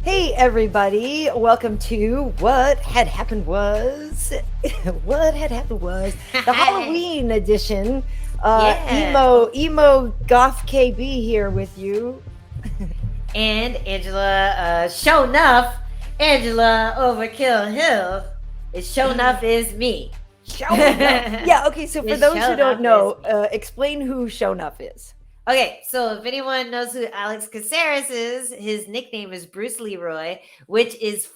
Hey everybody, welcome to What Had Happened Was What Had Happened Was the Halloween edition. Yeah. Emo Goth KB here with you. And Angela, show enough, Angela Overkill Hill. It's show enough is me. Show enough. Yeah, okay, so for It's those show who don't enough is know, me. explain who Show Enough is. Okay, so if anyone knows who Alex Caceres is, his nickname is Bruce Leroy, which is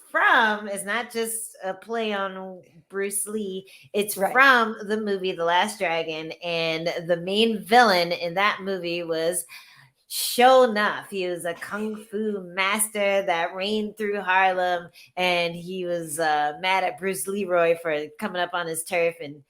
not just a play on Bruce Lee, it's Right. from the movie The Last Dragon. And the main villain in that movie was Show enough. He was a kung fu master that reigned through Harlem, and he was mad at Bruce Leroy for coming up on his turf and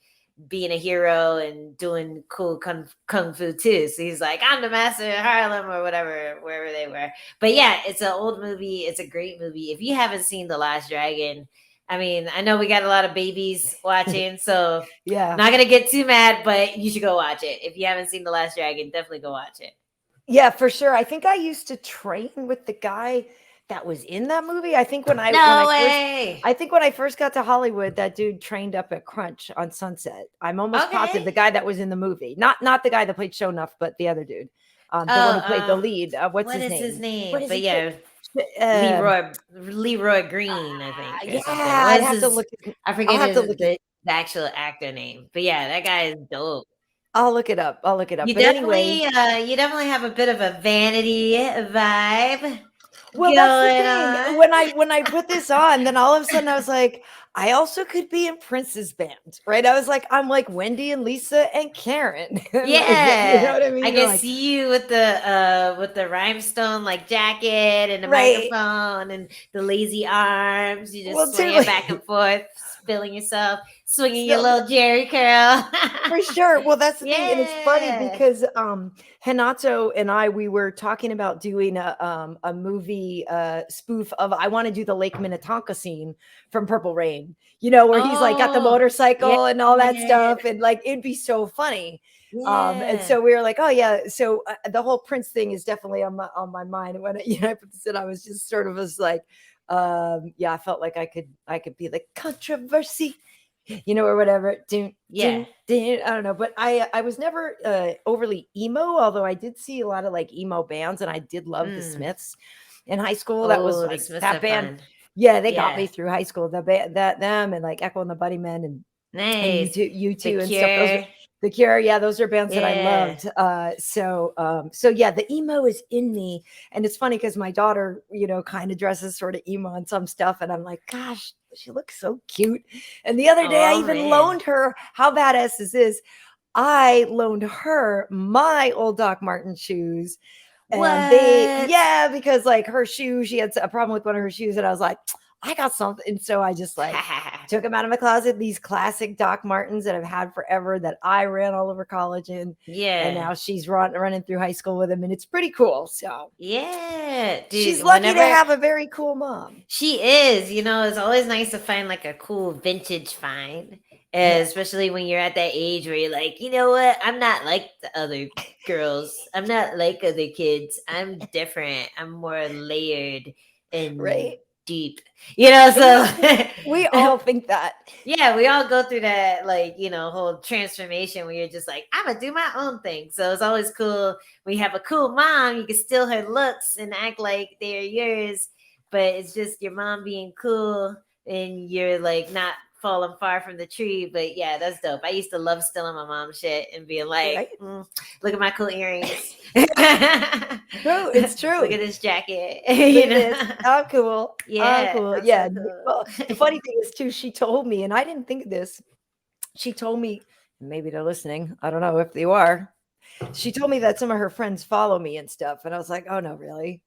being a hero and doing cool kung fu too. So he's like, I'm the master of Harlem or whatever, wherever they were. But yeah, it's an old movie. It's a great movie. If you haven't seen The Last Dragon, I mean, I know we got a lot of babies watching, so Yeah. not going to get too mad, but you should go watch it. If you haven't seen The Last Dragon, definitely go watch it. Yeah, for sure. I think I used to train with the guy that was in that movie. I think when I first got to Hollywood, that dude trained up at Crunch on Sunset. I'm almost positive the guy that was in the movie, not the guy that played Show Enough, but the other dude, the one who played the lead. What's his name? His name? What is but his yeah, Leroy Green, I think. Yeah, I'd have to look. I forget the actual actor name, but yeah, that guy is dope. I'll look it up. You But definitely, anyway, you definitely have a bit of a vanity vibe. well, that's the thing. When I put this on, then all of a sudden I was like, I also could be in Prince's band, right? I was like, I'm like Wendy and Lisa and Karyn. Yeah, you know what I mean? I can see you with the rhinestone like jacket and the microphone and the lazy arms. You just swinging back and forth, spilling yourself, swinging your little Jerry curl. For sure. Well, that's the thing, and it's funny because Hanato and we were talking about doing a movie spoof of I want to do the Lake Minnetonka scene from Purple Rain, you know, where he's like got the motorcycle and all that stuff, and like it'd be so funny. And so we were like, oh yeah, so the whole Prince thing is definitely on my mind. And when I put this in, I was just sort of like, yeah, I felt like I could be the controversy, you know, or whatever. I don't know, but I was never overly emo, although I did see a lot of like emo bands, and I did love the Smiths in high school. That was like that band. Fun. Yeah, they got me through high school. The band, them and like Echo and the Bunnymen and nice. And U2 and stuff. The Cure, yeah, those are bands that I loved. So yeah, the emo is in me, and it's funny because my daughter, you know, kind of dresses sort of emo on some stuff, and I'm like, gosh, she looks so cute. And the other day, I even loaned her. How badass is this? I loaned her my old Doc Marten shoes. And because like her shoe, she had a problem with one of her shoes, and I was like, I got something. And so I just like took them out of my closet, these classic Doc Martens that I've had forever that I ran all over college in. Yeah. And now she's running through high school with them, and it's pretty cool. So yeah, dude, she's lucky to have a very cool mom. She is, you know, it's always nice to find like a cool vintage find. Especially when you're at that age where you're like, you know what? I'm not like the other girls. I'm not like other kids. I'm different. I'm more layered and deep, you know. So we all think that. Yeah, we all go through that, like, you know, whole transformation where you're just like, I'm gonna do my own thing. So it's always cool when you have a cool mom. You can steal her looks and act like they're yours, but it's just your mom being cool and you're like not falling far from the tree. But yeah, that's dope. I used to love stealing my mom's shit and being like, look at my cool earrings. True, it's true. Look at this jacket. I'm cool. Yeah, I'm cool. Yeah. So cool. Well, the funny thing is too, she told me, and I didn't think of this. She told me, maybe they're listening, I don't know if they are. She told me that some of her friends follow me and stuff, and I was like, oh no, really?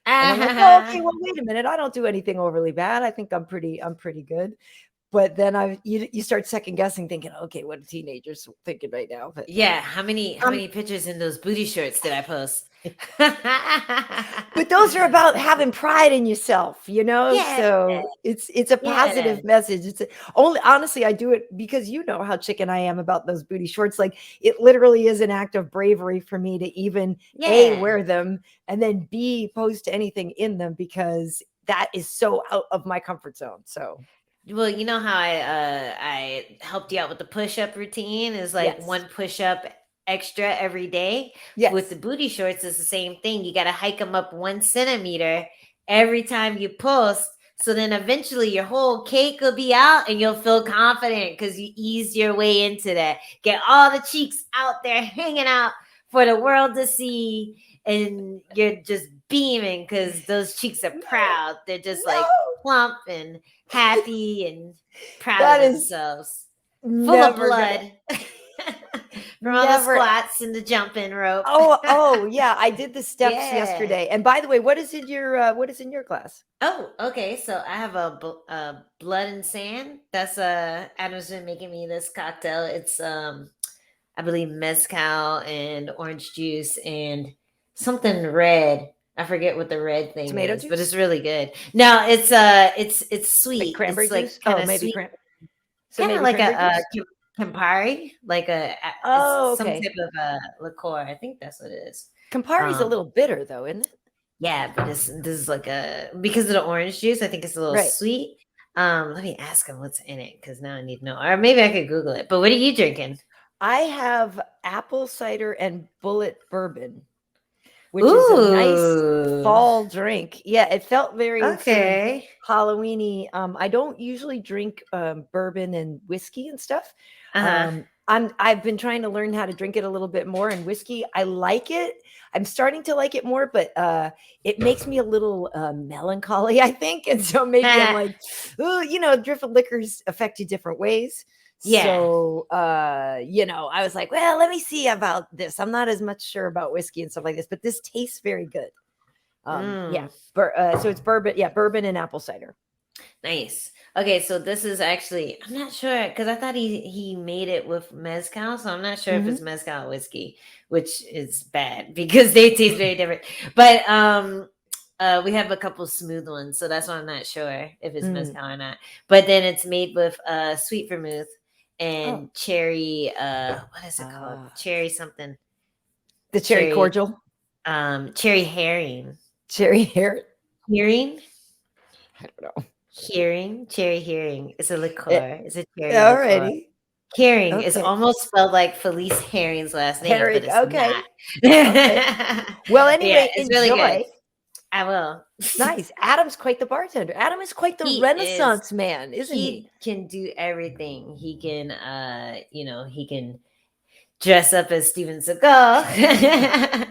And I'm like, oh, okay, well, wait a minute. I don't do anything overly bad. I think I'm pretty good. But then you start second guessing, thinking, okay, what are teenagers thinking right now? But yeah, how many pictures in those booty shorts did I post? But those are about having pride in yourself, you know. Yeah. So it's a positive message. It's honestly, I do it because you know how chicken I am about those booty shorts. Like it literally is an act of bravery for me to even A, wear them, and then B, post anything in them, because that is so out of my comfort zone. So Well, you know how I helped you out with the push-up routine is like yes. one push-up extra every day. Yes. With the booty shorts, it's the same thing. You got to hike them up 1 centimeter every time you post. So then eventually your whole cake will be out and you'll feel confident because you eased your way into that. Get all the cheeks out there hanging out for the world to see. And you're just beaming because those cheeks are proud. They're just like plump and happy and proud That of is themselves. Full of never blood. From all the squats and the jumping rope. Oh yeah, I did the steps Yeah. yesterday. And by the way, what is in your class? Oh, okay. So I have a blood and sand. That's Adam's been making me this cocktail. It's I believe mezcal and orange juice and something red. I forget what the red thing Tomato is, juice? but it's really good. No, it's sweet. Like cranberry it's like juice? kind Oh, of maybe sweet, so kind of maybe like cranberry a juice? Campari, like Oh, it's some okay. type of a liqueur. I think that's what it is. Campari's a little bitter though, isn't it? Yeah, but this is like because of the orange juice. I think it's a little Right. sweet. Let me ask him what's in it because now I need to know, or maybe I could Google it. But what are you drinking? I have apple cider and bullet bourbon, which is a nice fall drink. Yeah, it felt very okay. Halloweeny. I don't usually drink bourbon and whiskey and stuff. I've been trying to learn how to drink it a little bit more. And whiskey, I like it. I'm starting to like it more, but it makes me a little melancholy, I think. And so maybe I'm like, oh, different liquors affect you different ways. Yeah. So, I was like, well, let me see about this. I'm not as much sure about whiskey and stuff like this, but this tastes very good. Yeah. So it's bourbon. Yeah. Bourbon and apple cider. Nice. Okay. So this is actually, I'm not sure because I thought he made it with mezcal. So I'm not sure if it's mezcal whiskey, which is bad because they taste very different. But, we have a couple smooth ones. So that's why I'm not sure if it's mezcal or not. But then it's made with sweet vermouth and cherry, what is it called? Cherry something. The cherry cordial. Cherry herring. Cherry herring? I don't know. Cherry herring. It's a liqueur. It's a cherry alrighty. liqueur. Herring is almost spelled like Felice Herring's last name, but it's not. Okay. Well, anyway, it's enjoy. Really good. I will. Nice. Adam's quite the bartender. Adam is quite the Renaissance man, isn't he? He can do everything. He can, he can dress up as Steven Seagal.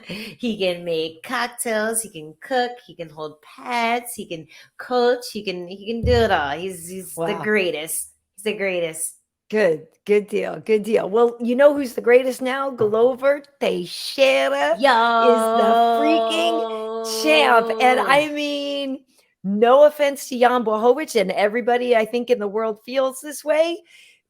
He can make cocktails. He can cook. He can hold pads. He can coach. He can do it all. He's the greatest. He's the greatest. Good deal. Well, you know who's the greatest now? Glover Teixeira is the freaking champ. And I mean, no offense to Jan Blachowicz and everybody I think in the world feels this way.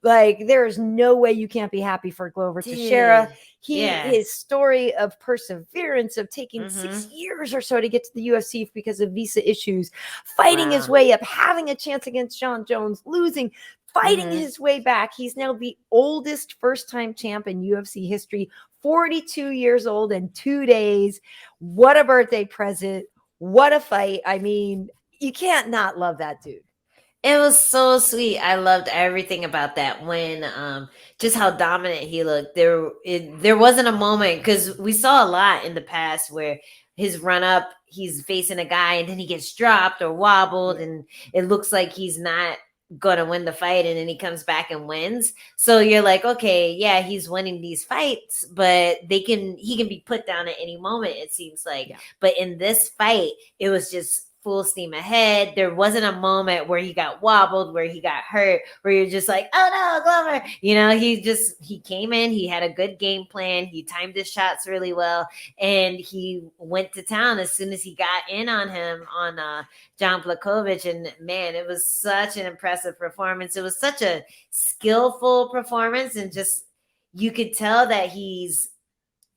Like, there is no way you can't be happy for Glover Teixeira. His story of perseverance, of taking 6 years or so to get to the UFC because of visa issues, fighting his way up, having a chance against John Jones, losing, fighting his way back. He's now the oldest first-time champ in UFC history, 42 years old in 2 days. What a birthday present. What a fight. I mean, you can't not love that dude. It was so sweet. I loved everything about that when just how dominant he looked. There wasn't a moment because we saw a lot in the past where his run up, he's facing a guy and then he gets dropped or wobbled and it looks like he's not gonna win the fight and then he comes back and wins. So you're like, okay, yeah, he's winning these fights, but he can be put down at any moment, it seems like. But in this fight, it was just full steam ahead. There wasn't a moment where he got wobbled, where he got hurt, where you're just like, oh no, Glover. He came in, he had a good game plan, he timed his shots really well, and he went to town as soon as he got in on him on Jan Blachowicz. And man, it was such an impressive performance. It was such a skillful performance, and just you could tell that he's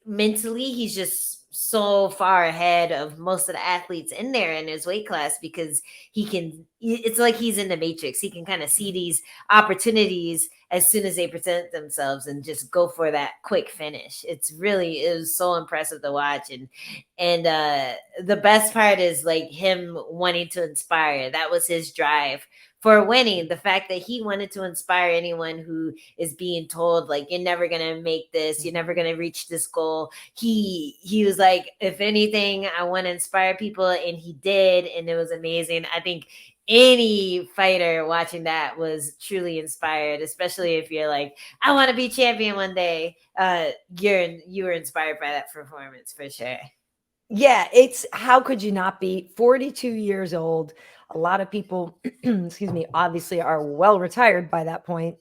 mentally, he's just so far ahead of most of the athletes in there in his weight class, because it's like he's in the Matrix. He can kind of see these opportunities as soon as they present themselves and just go for that quick finish. It was so impressive to watch. And the best part is like him wanting to inspire. That was his drive for winning. The fact that he wanted to inspire anyone who is being told like, you're never going to make this, you're never going to reach this goal. He was like, if anything, I want to inspire people. And he did. And it was amazing. I think any fighter watching that was truly inspired, especially if you're like, I want to be champion one day. You were inspired by that performance for sure. Yeah, it's how could you not be? 42 years old. A lot of people, excuse me, obviously are well retired by that point.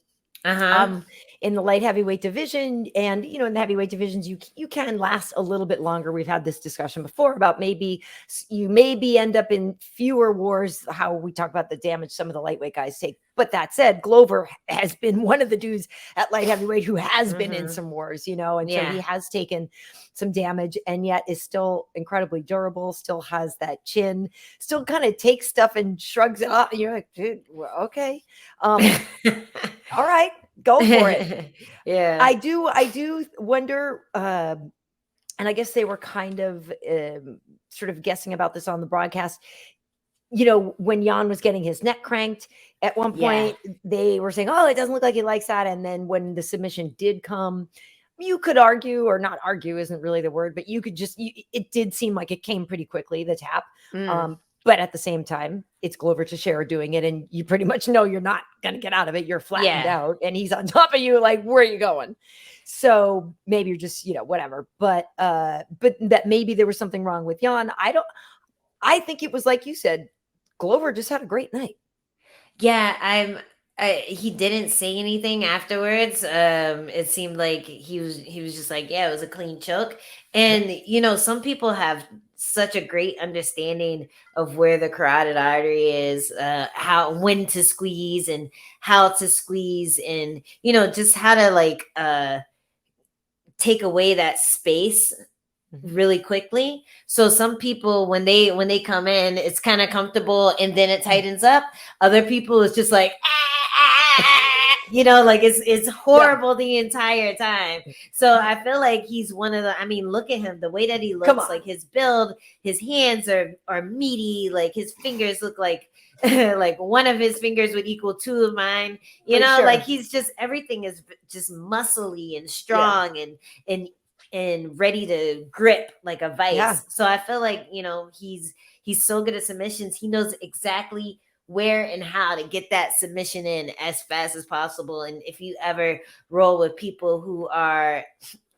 In the light heavyweight division, and in the heavyweight divisions, you can last a little bit longer. We've had this discussion before about maybe you end up in fewer wars, how we talk about the damage some of the lightweight guys take. But that said, Glover has been one of the dudes at light heavyweight who has been in some wars, and so he has taken some damage, and yet is still incredibly durable, still has that chin, still kind of takes stuff and shrugs it off. You're like, dude, well, okay. All right, go for it. Yeah. I do wonder, and I guess they were kind of sort of guessing about this on the broadcast. When Yan was getting his neck cranked at one point, they were saying, oh, it doesn't look like he likes that. And then when the submission did come, you could argue, or not argue isn't really the word, but you could it did seem like it came pretty quickly, the tap. But at the same time, it's Glover Teixeira doing it, and you pretty much know you're not going to get out of it. You're flattened out, and he's on top of you, like, where are you going? So maybe you're just, whatever. But that maybe there was something wrong with Yan. I think it was like you said, Glover just had a great night. Yeah, he didn't say anything afterwards. It seemed like he was just like, yeah, it was a clean choke. And some people have such a great understanding of where the carotid artery is, when to squeeze and how to squeeze, and just how to take away that space really quickly. So some people, when they come in, it's kind of comfortable and then it tightens up. Other people, it's just like it's horrible the entire time. So I feel like he's one of the, look at him, the way that he looks, like his build, his hands are meaty, like his fingers look like like one of his fingers would equal two of mine, like he's just, everything is just muscly and strong and ready to grip like a vice. Yeah. So I feel like, he's so good at submissions. He knows exactly where and how to get that submission in as fast as possible. And if you ever roll with people who are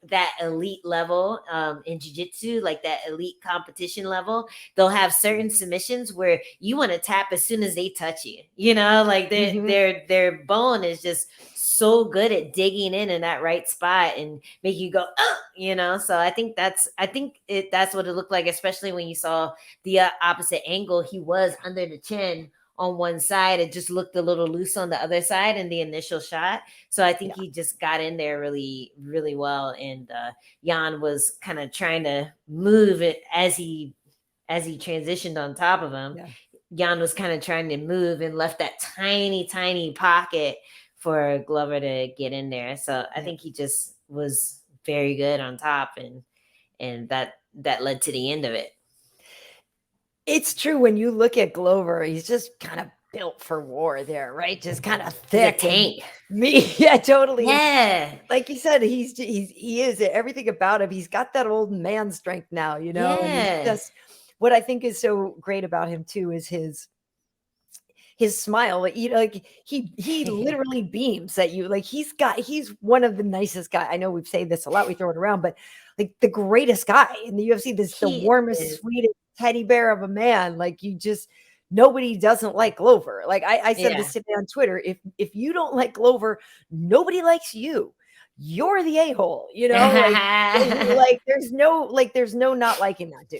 that elite level in jiu-jitsu, like that elite competition level, they'll have certain submissions where you want to tap as soon as they touch you, like their bone is just so good at digging in that right spot and make you go, so I think that's what it looked like, especially when you saw the opposite angle. He was under the chin on one side. It just looked a little loose on the other side in the initial shot. So I think he just got in there really, really well. And Yan was kind of trying to move it as he transitioned on top of him. Yeah. Yan was kind of trying to move and left that tiny, tiny pocket for Glover to get in there. So I think he just was very good on top, and that led to the end of it. It's true. When you look at Glover, he's just kind of built for war there, right? Just kind of thick. Tank. Yeah, totally. Yeah. Like you said, he is everything about him. He's got that old man strength now, Yeah. And just, what I think is so great about him too is his smile. Like he literally beams at you. Like he's one of the nicest guys. I know we've said this a lot, we throw it around, but like the greatest guy in the UFC. The warmest, sweetest teddy bear of a man. Like nobody doesn't like Glover. Like I said this today on Twitter. If you don't like Glover, nobody likes you. You're the a-hole, like there's no not liking that dude.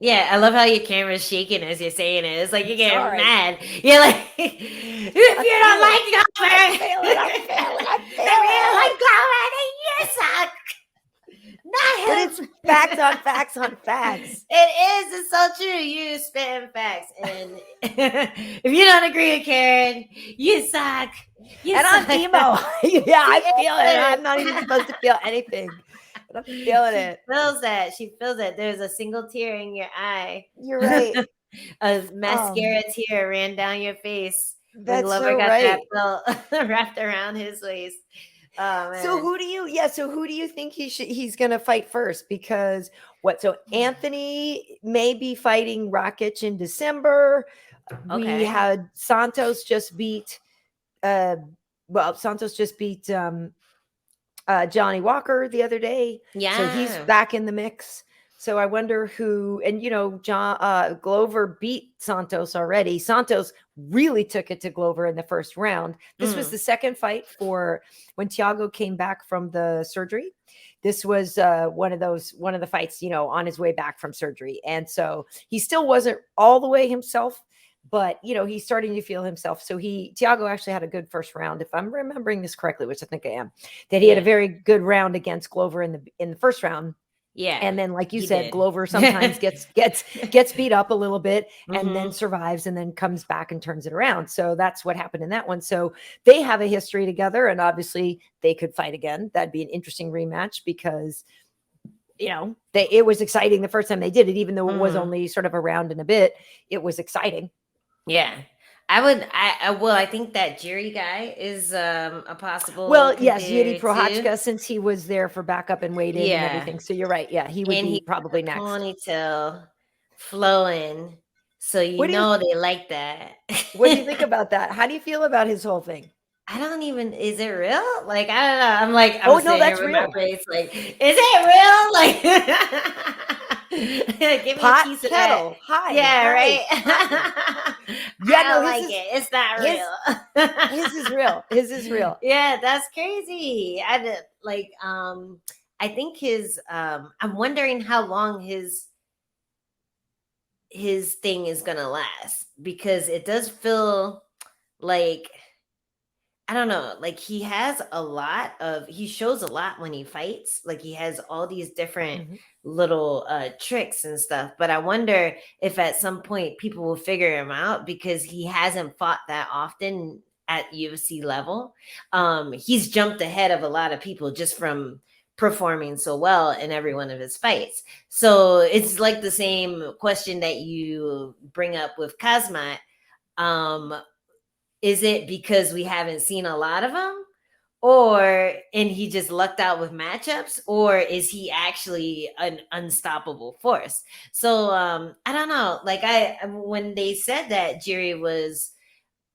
Yeah, I love how your camera's shaking as you're saying it. It's like you're getting mad. You're like, if you don't like Glover, I feel it. if you don't like Glover, then you suck. Not But him. it's facts on facts on facts. It is. It's so true. You spitting facts, and if you don't agree with Karyn, you suck. You And suck. I'm emo. Yeah, I feel it. I'm not even supposed to feel anything, but I'm feeling She it. feels that. She feels that. There's a single tear in your eye. You're right. A mascara tear ran down your face when That's Glover so got right. that belt wrapped around his waist. Oh man. So who do you think he's gonna fight first? Because so Anthony may be fighting Rakic in December. We Okay. had Santos just beat Santos just beat Johnny Walker the other day. Yeah. So he's back in the mix. So I wonder who, and Glover beat Santos already. Santos really took it to Glover in the first round. This was the second fight for when Thiago came back from the surgery. This was one of the fights, on his way back from surgery. And so he still wasn't all the way himself, but he's starting to feel himself. So Thiago actually had a good first round, if I'm remembering this correctly, which I think I am, that he had a very good round against Glover in the first round. Yeah. And then, like you said, Glover sometimes gets beat up a little bit and then survives and then comes back and turns it around. So that's what happened in that one. So they have a history together, and obviously they could fight again. That'd be an interesting rematch because, it was exciting the first time they did it, even though it was only sort of a round and a bit. It was exciting. Yeah. I think that Jiri guy is a possible. Well, yes, Yuri Prochazka, since he was there for backup and weighed in and everything. So you're right. Yeah, he would be probably next. Ponytail flowing, so they like that. What do you think about that? How do you feel about his whole thing? I don't even. Is it real? Like I don't know. I'm like, oh no, that's real. My face, like, is it real? Like. Give me Pot, a piece of kettle, that. Hi, yeah, right. Yeah, I don't like it. It's not real. His is real. His is real. Yeah, that's crazy. I think his. I'm wondering how long his thing is gonna last, because it does feel like, I don't know, like he shows a lot when he fights. Like he has all these different little tricks and stuff. But I wonder if at some point people will figure him out, because he hasn't fought that often at UFC level. He's jumped ahead of a lot of people just from performing so well in every one of his fights. So it's like the same question that you bring up with Khamzat. Is it because we haven't seen a lot of him, and he just lucked out with matchups, or is he actually an unstoppable force? So I don't know. Like when they said that Jiri was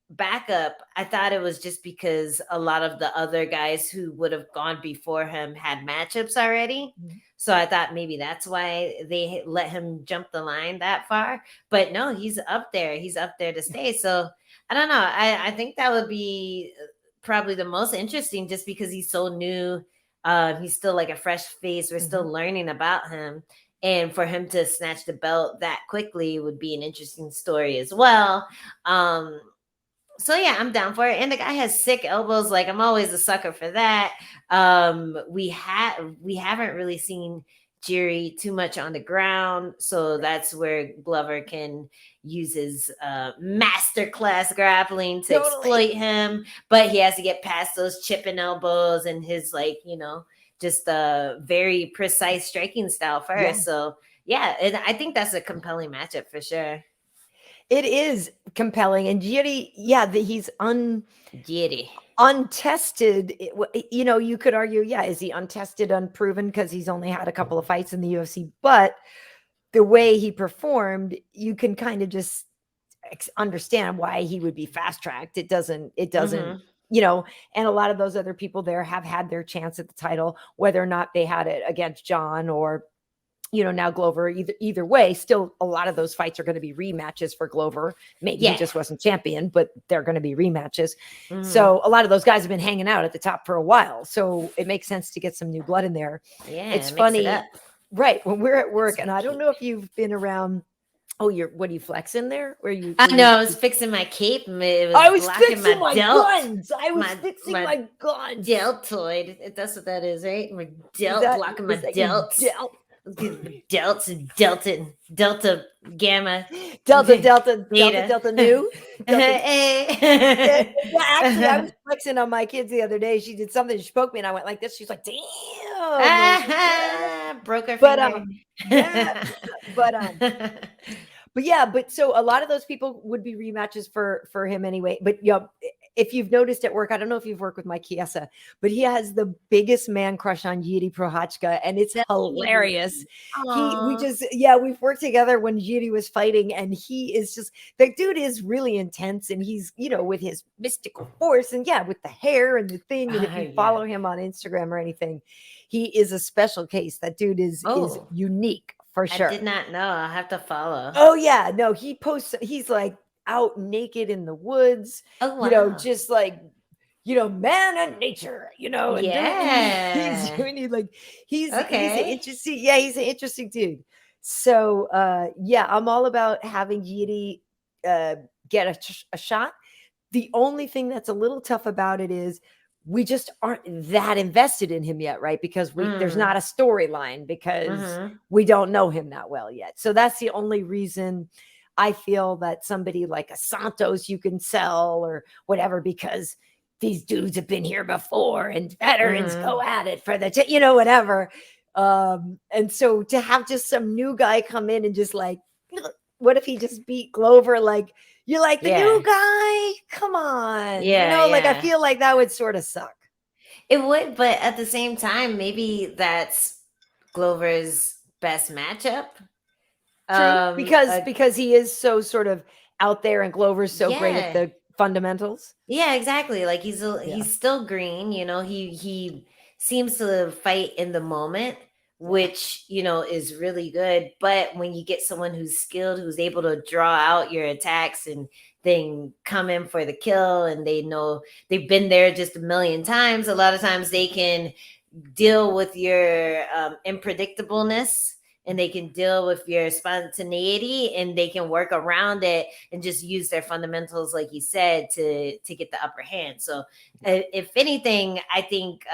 backup, I thought it was just because a lot of the other guys who would have gone before him had matchups already. So I thought maybe that's why they let him jump the line that far. But no, he's up there. He's up there to stay. So I don't know. I think that would be probably the most interesting, just because he's so new. He's still like a fresh face. We're still learning about him. And for him to snatch the belt that quickly would be an interesting story as well. So yeah, I'm down for it. And the guy has sick elbows. Like, I'm always a sucker for that. We haven't really seen Jiri too much on the ground, so that's where Glover can use his masterclass grappling to exploit him. But he has to get past those chipping elbows and his just a very precise striking style first. Yeah. So yeah, and I think that's a compelling matchup for sure. It is compelling. And Jiri, he's untested. You could argue, is he untested, unproven, because he's only had a couple of fights in the UFC? But the way he performed, you can kind of just understand why he would be fast tracked. It doesn't, and a lot of those other people there have had their chance at the title, whether or not they had it against John or now Glover. Either way, still a lot of those fights are going to be rematches for Glover. Maybe he just wasn't champion, but they're going to be rematches. So a lot of those guys have been hanging out at the top for a while. So it makes sense to get some new blood in there. Yeah, it's funny, right? When we're at work, and I don't know if you've been around Oh, what are you flexing there? Where you? I know. I was fixing my cape. And it was I was blocking fixing my delt. guns. I was fixing my guns. Deltoid. That's what that is, right? My blocking my delts. Delts and delta gamma. Delta nu. Hey. Actually, I was flexing on my kids the other day. She did something. She poked me, and I went like this. She's like, "Damn!" Broke her But finger. yeah, but yeah, but so a lot of those people would be rematches for him anyway. But if you've noticed at work, I don't know if you've worked with Mike Chiesa, but he has the biggest man crush on Jiří Procházka, and it's hilarious. We've worked together when Jiří was fighting, and he is just, that dude is really intense, and he's, with his mystical force, and with the hair and the thing, and if you follow him on Instagram or anything, he is a special case. That dude is unique. For sure. I did not know. I'll have to follow. Oh yeah. No, he posts, he's like out naked in the woods. Oh wow. Just like, man and nature, and he's interesting. Yeah, he's an interesting dude. So I'm all about having Jiří get a shot. The only thing that's a little tough about it is we just aren't that invested in him yet, right? Because there's not a storyline, because we don't know him that well yet. So that's the only reason I feel that somebody like a Santos you can sell or whatever, because these dudes have been here before and veterans go at it for the, whatever. And so to have just some new guy come in and just like, what if he just beat Glover? Like, you're like the new guy? Come on. I feel like that would sort of suck. It would, but at the same time, maybe that's Glover's best matchup. True. Because he is so sort of out there, and Glover's so great at the fundamentals. Yeah, exactly. Like he's still green, he seems to fight in the moment, which, is really good. But when you get someone who's skilled, who's able to draw out your attacks and then come in for the kill, and they know they've been there just a million times, a lot of times they can deal with your unpredictableness, and they can deal with your spontaneity, and they can work around it and just use their fundamentals, like you said, to get the upper hand. So if anything, I think,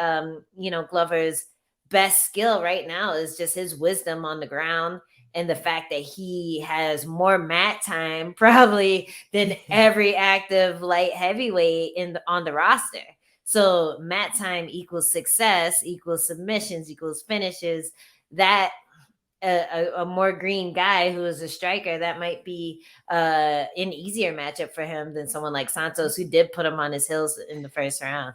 Glover's best skill right now is just his wisdom on the ground, and the fact that he has more mat time probably than every active light heavyweight on the roster. So mat time equals success, equals submissions, equals finishes. That a more green guy who is a striker, that might be an easier matchup for him than someone like Santos, who did put him on his heels in the first round.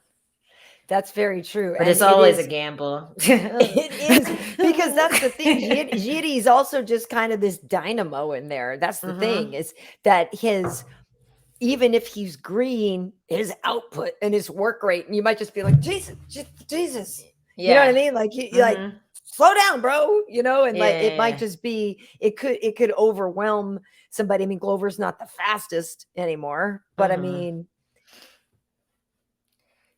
That's very true. But it's always a gamble. It is, because that's the thing. Jiří's also just kind of this dynamo in there. That's the thing, is that even if he's green, his output and his work rate, and you might just be like, Jesus. You know what I mean? Like, like, slow down, bro. And like, it might just be, it could overwhelm somebody. I mean, Glover's not the fastest anymore, but I mean,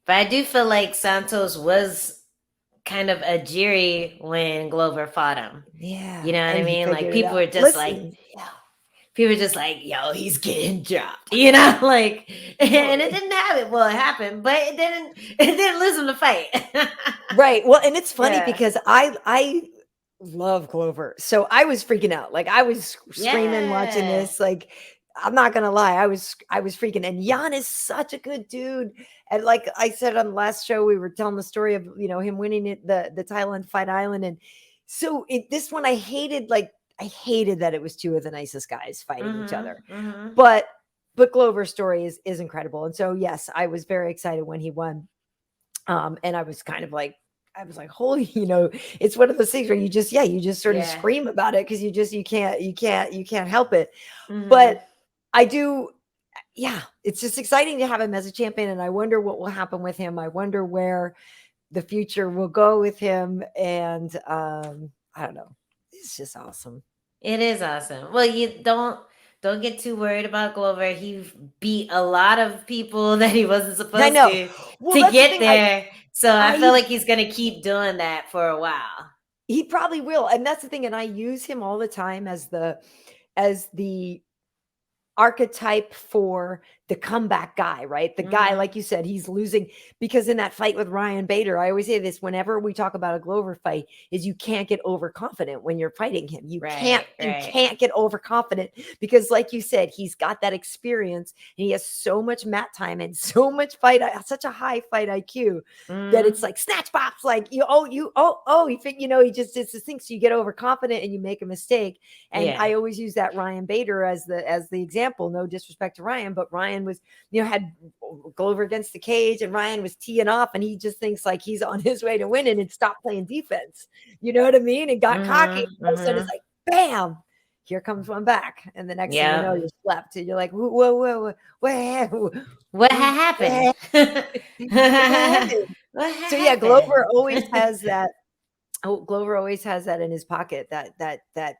but I do feel like Santos was kind of a Jiří when Glover fought him. Yeah. You know what I mean? Like, people were just like, yo, he's getting dropped, like, and it didn't happen. Well, it happened, but it didn't lose him the fight. Right. Well, and it's funny because I love Glover. So I was freaking out. Like, I was screaming watching this. Like, I'm not gonna lie, I was freaking. And Yan is such a good dude. And like I said on the last show, we were telling the story of him winning it, the Thailand Fight Island. And so this one, I hated that it was two of the nicest guys fighting each other. But Glover's story is incredible. And so yes, I was very excited when he won. And I was kind of like, holy, it's one of those things where you just sort of scream about it, because you can't help it. But I do, it's just exciting to have him as a champion, and I wonder what will happen with him. I wonder where the future will go with him, and I don't know. It's just awesome. It is awesome. Well, you don't get too worried about Glover. He beat a lot of people that he wasn't supposed to get there. So I feel like he's going to keep doing that for a while. He probably will. And that's the thing. And I use him all the time as the as the archetype for the comeback guy, right? The guy, like you said, he's losing, because in that fight with Ryan Bader, I always say this whenever we talk about a Glover fight, is you can't get overconfident when you're fighting him. You can't get overconfident, because like you said, he's got that experience and he has so much mat time and so much such a high fight IQ that it's like snatch pops, like you think, he just thinks you get overconfident and you make a mistake. And I always use that Ryan Bader as the example. No disrespect to Ryan, but Ryan was, had Glover against the cage and Ryan was teeing off and he just thinks like he's on his way to winning and stopped playing defense. You know what I mean? And got cocky. And all of a sudden it's like, bam, here comes one back. And the next thing you know, you're slept. And you're like, whoa, what happened? So yeah, Glover always has that. Glover always has that in his pocket, that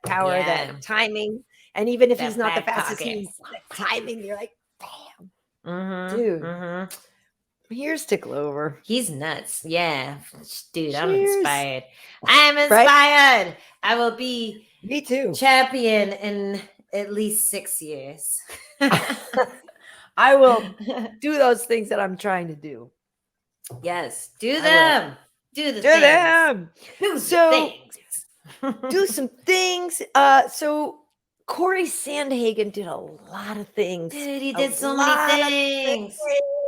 power, that timing. And even if he's not the fastest, he's timing. You're like, damn, dude. Here's to Glover. He's nuts. Yeah, dude, I'm inspired. I'm inspired. Right? I will be me too champion in at least 6 years. I will do those things that I'm trying to do. Yes, do them. Do the things. Do things. Do some things. So Cory Sandhagen did a lot of things. Dude, he did so many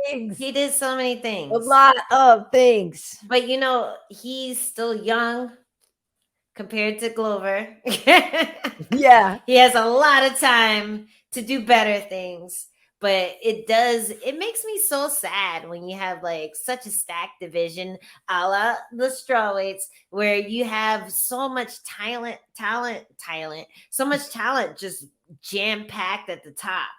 things. He did so many things. A lot of things. But he's still young compared to Glover. Yeah. He has a lot of time to do better things. But it makes me so sad when you have like such a stacked division a la the strawweights, where you have so much talent, so much talent just jam-packed at the top,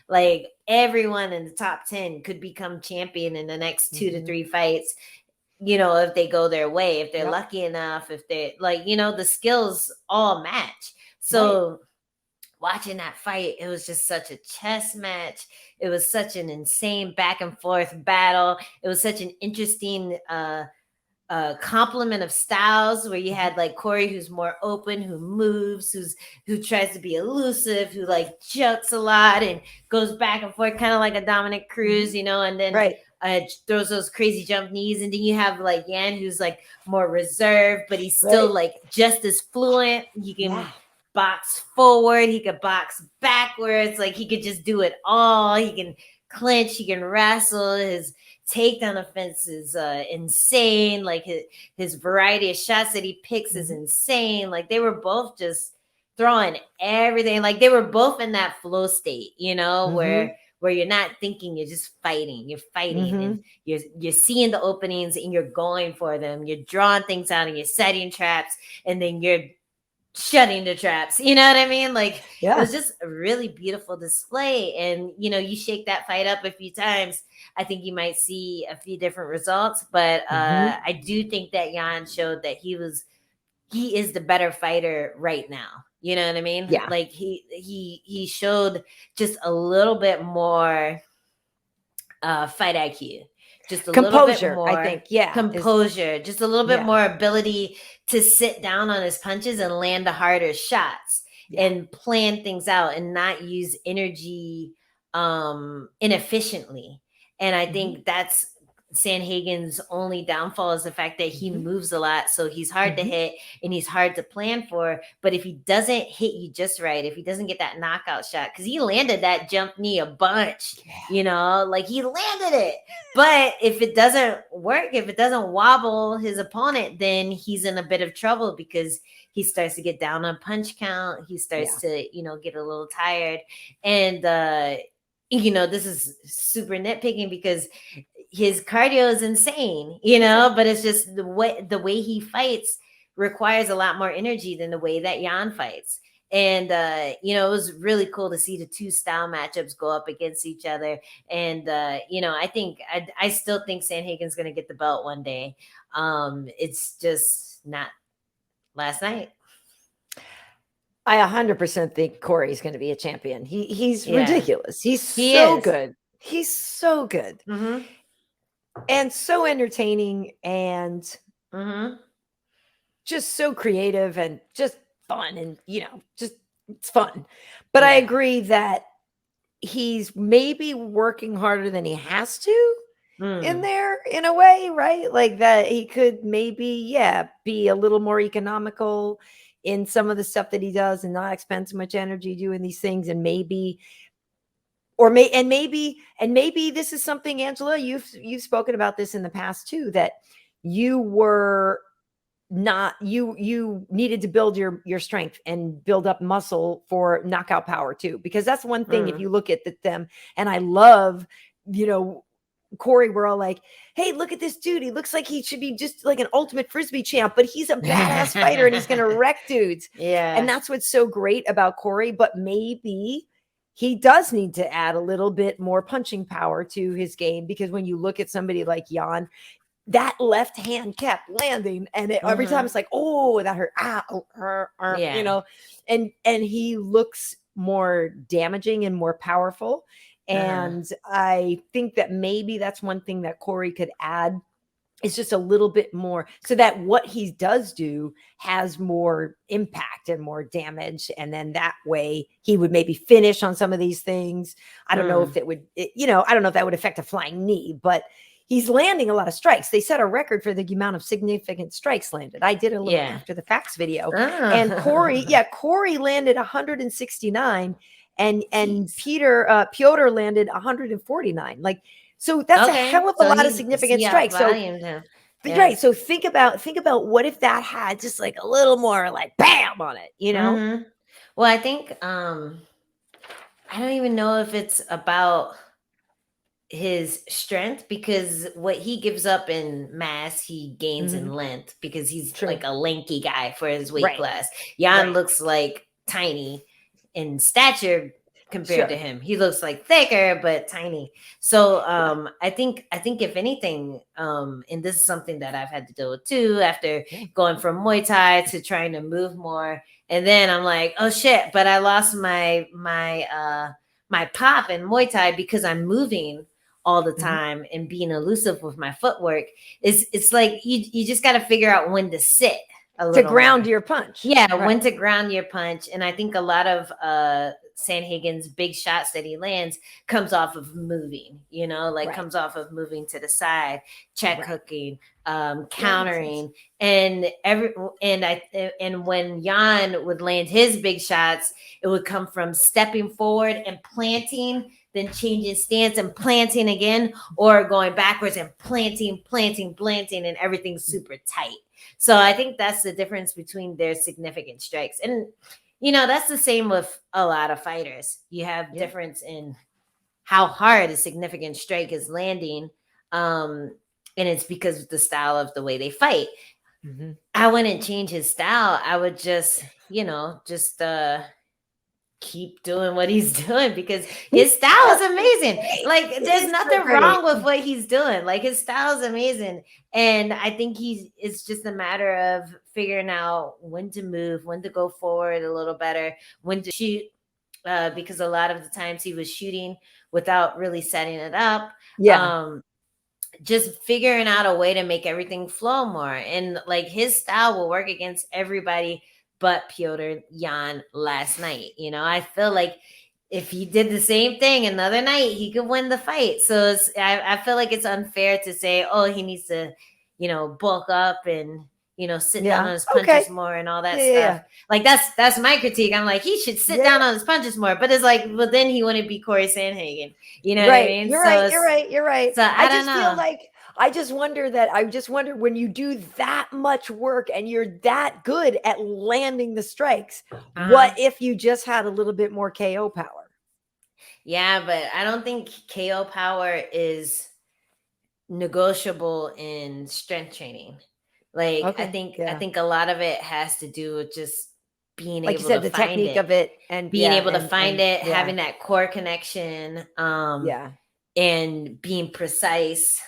like everyone in the top 10 could become champion in the next 2 to 3 fights, if they go their way, if they're lucky enough, if they the skills all match. So watching that fight, it was just such a chess match. It was such an insane back and forth battle. It was such an interesting complement of styles, where you had like Cory, who's more open, who moves, who tries to be elusive, who like jukes a lot and goes back and forth, kind of like a Dominic Cruz, and then throws those crazy jump knees. And then you have like Yan, who's like more reserved, but he's still like just as fluent. He can box forward, he could box backwards, like he could just do it all. He can clinch, he can wrestle. His takedown offense is insane. Like his variety of shots that he picks is insane. Like they were both just throwing everything. Like they were both in that flow state, where you're not thinking, you're just fighting. You're fighting and you're seeing the openings and you're going for them. You're drawing things out and you're setting traps, and then you're shutting the traps. You know what I mean? Like it was just a really beautiful display. And you shake that fight up a few times, I think you might see a few different results. But I do think that Yan showed that he is the better fighter right now. You know what I mean? Yeah. Like he showed just a little bit more fight IQ. Just a composure, little bit more, I think. Yeah. Composure. Just a little bit more ability to sit down on his punches and land the harder shots and plan things out and not use energy inefficiently. And I think that's Sandhagen's only downfall, is the fact that he moves a lot. So he's hard to hit and he's hard to plan for. But if he doesn't hit you just right, if he doesn't get that knockout shot, because he landed that jump knee a bunch, like he landed it. But if it doesn't work, if it doesn't wobble his opponent, then he's in a bit of trouble, because he starts to get down on punch count. He starts to, get a little tired. And, this is super nitpicking because his cardio is insane, but it's just the way he fights requires a lot more energy than the way that Yan fights. And, it was really cool to see the two style matchups go up against each other. And, I still think Sandhagen's going to get the belt one day. It's just not last night. I 100% think Cory's going to be a champion. He's ridiculous. He's so good. He's so good. And so entertaining and just so creative and just fun and, just it's fun. But I agree that he's maybe working harder than he has to in there in a way, right? Like that he could maybe, be a little more economical in some of the stuff that he does and not expend so much energy doing these things. And maybe maybe this is something, Angela, you've spoken about this in the past too, that you were not you needed to build your strength and build up muscle for knockout power too, because that's one thing. If you look at them, and I love, Cory, we're all like, hey, look at this dude, he looks like he should be just like an ultimate frisbee champ, but he's a badass fighter and he's gonna wreck dudes. And that's what's so great about Cory. But maybe he does need to add a little bit more punching power to his game, because when you look at somebody like Yan, that left hand kept landing, and every time it's like, oh, that hurt, and he looks more damaging and more powerful. And I think that maybe that's one thing that Cory could add, is just a little bit more, so that what he does do has more impact and more damage. And then that way he would maybe finish on some of these things. I don't know if it would, I don't know if that would affect a flying knee, but he's landing a lot of strikes. They set a record for the amount of significant strikes landed. I did a little after the facts video. And Cory landed 169, and Petr landed 149. Like, so that's a hell of a lot of significant strikes. So right. So think about what if that had just like a little more like bam on it, Well, I think I don't even know if it's about his strength, because what he gives up in mass he gains in length, because he's like a lanky guy for his weight class. Yan looks like tiny in stature compared to him. He looks like thicker but tiny. So I think if anything, and this is something that I've had to deal with too, after going from Muay Thai to trying to move more, and then I'm like, oh shit, but I lost my pop in Muay Thai because I'm moving all the time and being elusive with my footwork. It's like you just got to figure out when to sit to ground your punch. When to ground your punch. And I think a lot of Sandhagen's big shots that he lands comes off of moving, comes off of moving to the side, check hooking, countering, and when Yan would land his big shots, it would come from stepping forward and planting, then changing stance and planting again, or going backwards and planting, and everything's super tight. So I think that's the difference between their significant strikes. And, that's the same with a lot of fighters. You have difference in how hard a significant strike is landing. And it's because of the style of the way they fight. I wouldn't change his style. I would just, keep doing what he's doing, because his style is amazing. Like, there's nothing wrong with what he's doing. Like, his style is amazing. And I think it's just a matter of figuring out when to move, when to go forward a little better, when to shoot, because a lot of the times he was shooting without really setting it up. Just figuring out a way to make everything flow more. And like, his style will work against everybody but Petr Yan last night. I feel like if he did the same thing another night, he could win the fight. So I feel like it's unfair to say, oh, he needs to, bulk up and, sit down on his punches more and all that stuff. Like, that's my critique. I'm like, he should sit down on his punches more. But it's like, well, then he wouldn't be Cory Sandhagen. You know what I mean? You're right. So I just feel like, I just wonder when you do that much work and you're that good at landing the strikes, what if you just had a little bit more KO power? Yeah, but I don't think KO power is negotiable in strength training. Like, I think a lot of it has to do with just being able to find the technique of it, and being able to find it, having that core connection, and being precise.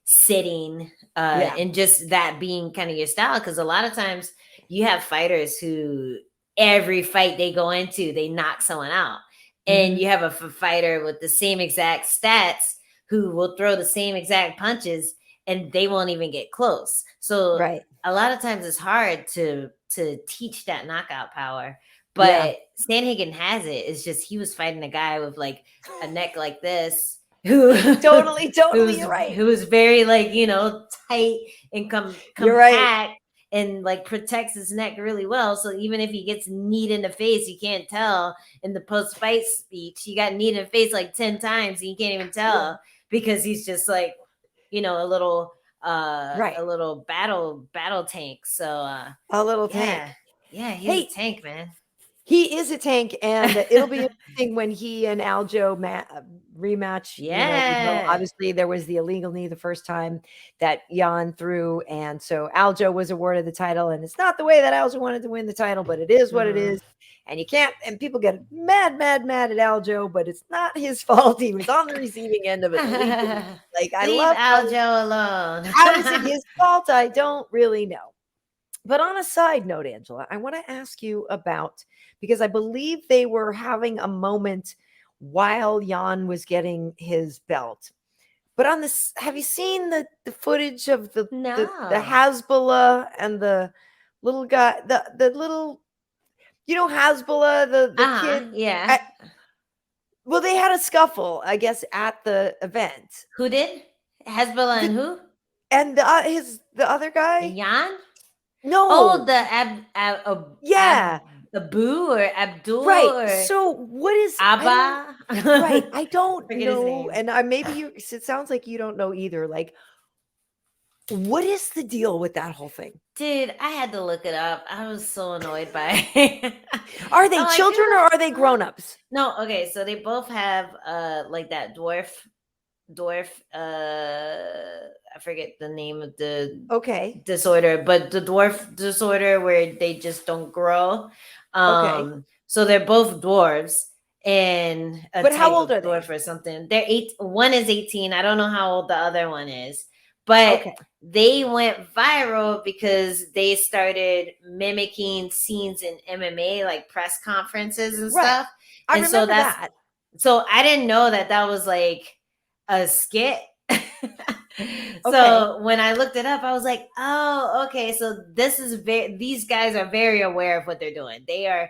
Sitting, and just that being kind of your style. Because a lot of times you have fighters who every fight they go into, they knock someone out. And you have a fighter with the same exact stats who will throw the same exact punches and they won't even get close. So a lot of times it's hard to teach that knockout power. But Sandhagen has it. It's just he was fighting a guy with like a neck like this. Who totally, you're right. Who was very like, you know, tight and You're compact and like protects his neck really well. So even if he gets kneed in the face, you can't tell. In the post-fight speech, he got kneed in the face like 10 times and you can't even tell because he's just like, you know, a little battle tank. So a little tank. Yeah, he's a tank, man. He is a tank, and it'll be interesting when he and Aljo rematch. Yeah. You know, obviously there was the illegal knee the first time that Yan threw, and so Aljo was awarded the title, and it's not the way that Aljo wanted to win the title, but it is what it is. And you can't, and people get mad at Aljo, but it's not his fault. He was on the receiving end of it. Like, I love Aljo alone. How is it his fault? I don't really know. But on a side note, Angela, I want to ask you about, because I believe they were having a moment while Yan was getting his belt. But on this, have you seen the footage of the Hasbullah and the little guy, the little, you know, Hasbullah, the kid? Yeah. Well, they had a scuffle, I guess, at the event. Who did? Hasbullah and who? And the other guy? Yan? No. Oh, the Abu or Abdul, right? So what is Abba? I don't know, and maybe it sounds like you don't know either. Like, what is the deal with that whole thing, dude? I had to look it up. I was so annoyed by it. Are they children or are they grown-ups? No, okay, so they both have like that dwarf I forget the name of the disorder, but the dwarf disorder where they just don't grow. So they're both dwarves, and but how old are dwarf or something. They're 8. One is 18. I don't know how old the other one is, but they went viral because they started mimicking scenes in MMA, like press conferences and stuff. I remember that. So I didn't know that was like a skit. So when I looked it up, I was like, oh, okay. So these guys are very aware of what they're doing. They are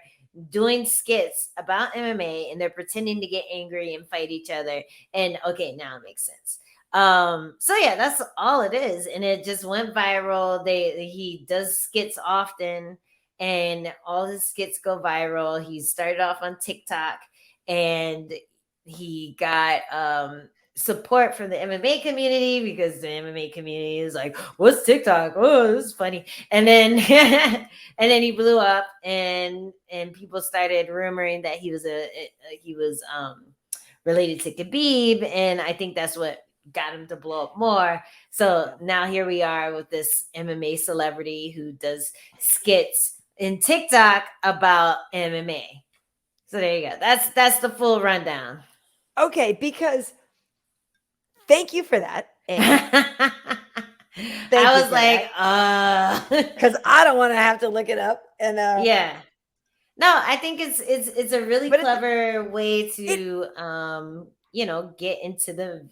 doing skits about MMA and they're pretending to get angry and fight each other. And okay, now it makes sense. So yeah, that's all it is. And it just went viral. He does skits often and all his skits go viral. He started off on TikTok and he got support from the MMA community because the MMA community is like, what's TikTok? Oh, this is funny. And then he blew up and people started rumoring that he was related to Khabib, and I think that's what got him to blow up more. So now here we are with this MMA celebrity who does skits in TikTok about MMA. So there you go. That's the full rundown. Okay, because thank you for that. I was like, because I don't want to have to look it up. And yeah, no, I think it's a really clever way to you know, get into the,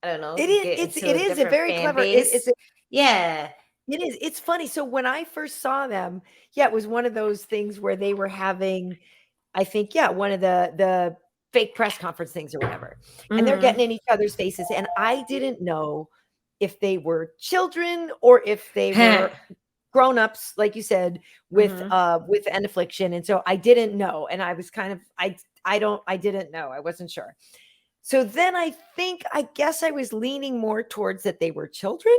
I don't know. It is a very clever. Yeah, it is. It's funny. So when I first saw them, it was one of those things where they were having, I think, one of the fake press conference things or whatever. And they're getting in each other's faces. And I didn't know if they were children or if they were grown-ups, like you said, with an affliction. And so I didn't know. And I was kind of, I didn't know. I wasn't sure. So then I guess I was leaning more towards that they were children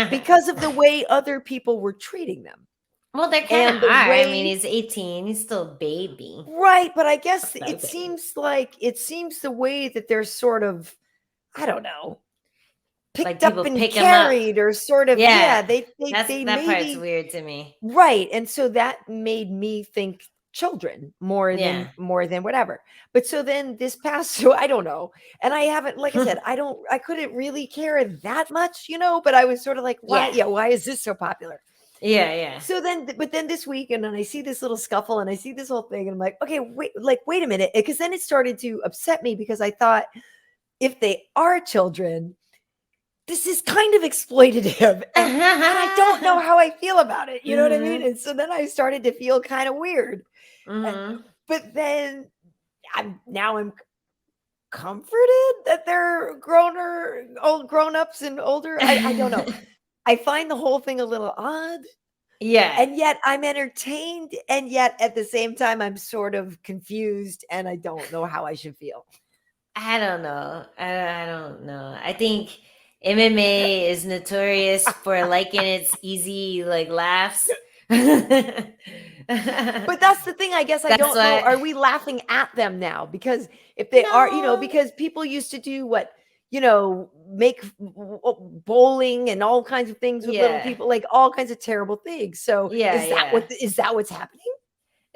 because of the way other people were treating them. Well, they're kind of hard. I mean, he's 18. He's still a baby. Right. But I guess it seems the way that they're sort of, I don't know, picked up and carried or sort of, that part's weird to me. Right. And so that made me think children more than whatever. But so then this past, so I don't know. And I haven't, like I said, I couldn't really care that much, but I was sort of like, why? Yeah. Why is this so popular? Yeah. So then, but then this week, and then I see this little scuffle and I see this whole thing and I'm like, okay, wait a minute. Because then it started to upset me because I thought if they are children, this is kind of exploitative, and I don't know how I feel about it. You know what I mean? And so then I started to feel kind of weird. But then I'm comforted that they're grown-ups and older. I don't know. I find the whole thing a little odd. Yeah. And yet I'm entertained, and yet at the same time I'm sort of confused and I don't know how I should feel. I don't know. I don't know. I think MMA is notorious for liking its easy like laughs. But that's the thing, I guess I don't know. Are we laughing at them now? Because if they are, you know, because people used to do what, you know, make bowling and all kinds of things with little people, like all kinds of terrible things. So is that what's happening?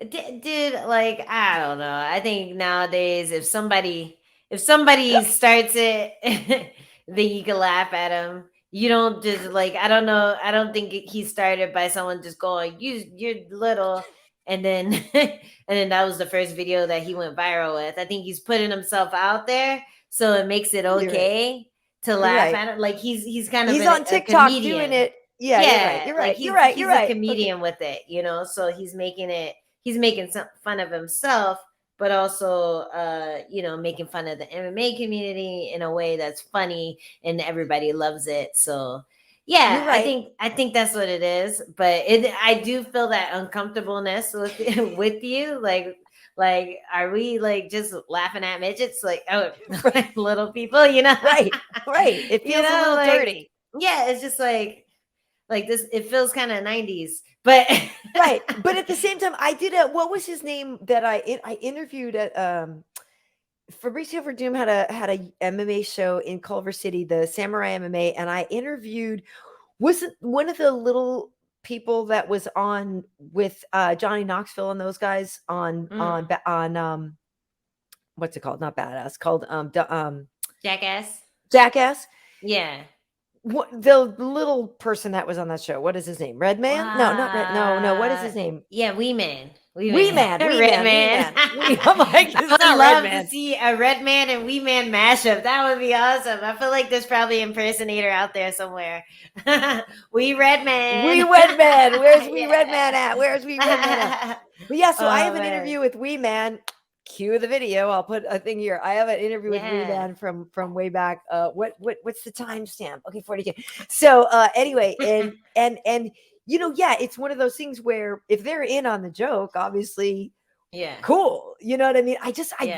Dude, like, I don't know. I think nowadays if somebody starts it, then you can laugh at him. You don't just like, I don't know. I don't think he started by someone just going, you're little. And then that was the first video that he went viral with. I think he's putting himself out there, so it makes it okay to laugh at him. Like he's kind of on TikTok doing it. Yeah, you're right. You're right. He's a comedian with it, you know. So he's making some fun of himself, but also you know, making fun of the MMA community in a way that's funny and everybody loves it. So yeah, right. I think that's what it is. But I do feel that uncomfortableness with you. Like, are we like just laughing at midgets? Like, oh, little people, you know? Right. It feels a little dirty. Yeah, it's just like this. It feels kind of 90s, but right. But at the same time, I did what was his name that I interviewed at Fabricio Verdum had a MMA show in Culver City, the Samurai MMA, and I interviewed wasn't one of the little people that was on with Johnny Knoxville and those guys on what's it called? Not Badass, called Jackass. Yeah. What the little person that was on that show? What is his name? Red Man? No, not Red. No. What is his name? Yeah, Wee Man. Red Man. I'm like, I love to see a Red Man and Wee Man mashup. That would be awesome. I feel like there's probably an impersonator out there somewhere. Wee Red Man. Wee Red Man. Where's Wee Red Man at? Where's Wee Red Man at? But yeah, so I have an interview with Wee Man. Cue the video. I'll put a thing here. I have an interview with Wee Man from way back. What's the timestamp? Okay, 42. So anyway, and you know, yeah, it's one of those things where if they're in on the joke, obviously, cool. You know what I mean? I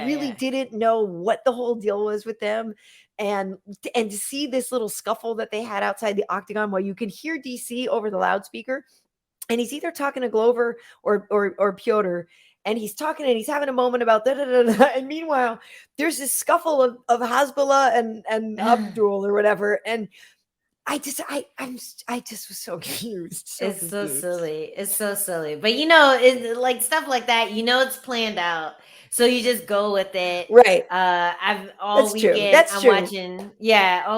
really didn't know what the whole deal was with them. And to see this little scuffle that they had outside the octagon while you can hear DC over the loudspeaker, and he's either talking to Glover or Petr. And he's talking and he's having a moment about da da da da. And meanwhile, there's this scuffle of Hasbullah and Abdul or whatever. And I just was so confused. It's so silly. It's so silly. But you know, it's like stuff like that, you know, it's planned out. So you just go with it. Right. All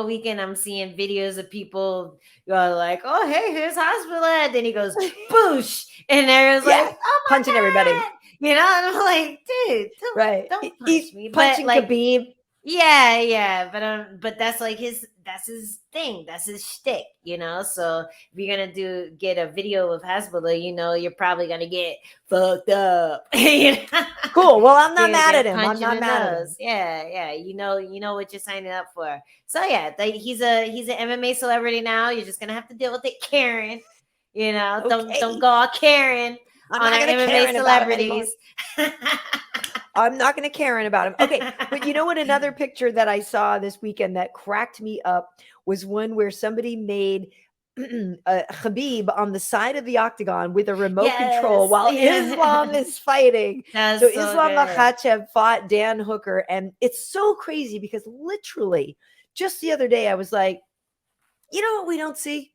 weekend I'm seeing videos of people like, oh, hey, here's Hasbullah. And then he goes, boosh. And everyone's like, oh my punching God. everybody. You know, and I'm like, dude, don't punch me. Punching Khabib. Yeah, but that's like his thing, that's his shtick, you know. So if you're gonna get a video of Hasbullah, you know, you're probably gonna get fucked up. You know? Cool. Well, I'm not mad at him. I'm not mad at him. Yeah. You know what you're signing up for. So yeah, he's an MMA celebrity now. You're just gonna have to deal with it, Karyn. You know, don't go all Karyn on our MMA celebrities. I'm not going to Karyn about him. Okay, but you know what? Another picture that I saw this weekend that cracked me up was one where somebody made Khabib on the side of the octagon with a remote control while Islam is fighting. So Islam Makhachev fought Dan Hooker, and it's so crazy because literally just the other day I was like, you know what we don't see?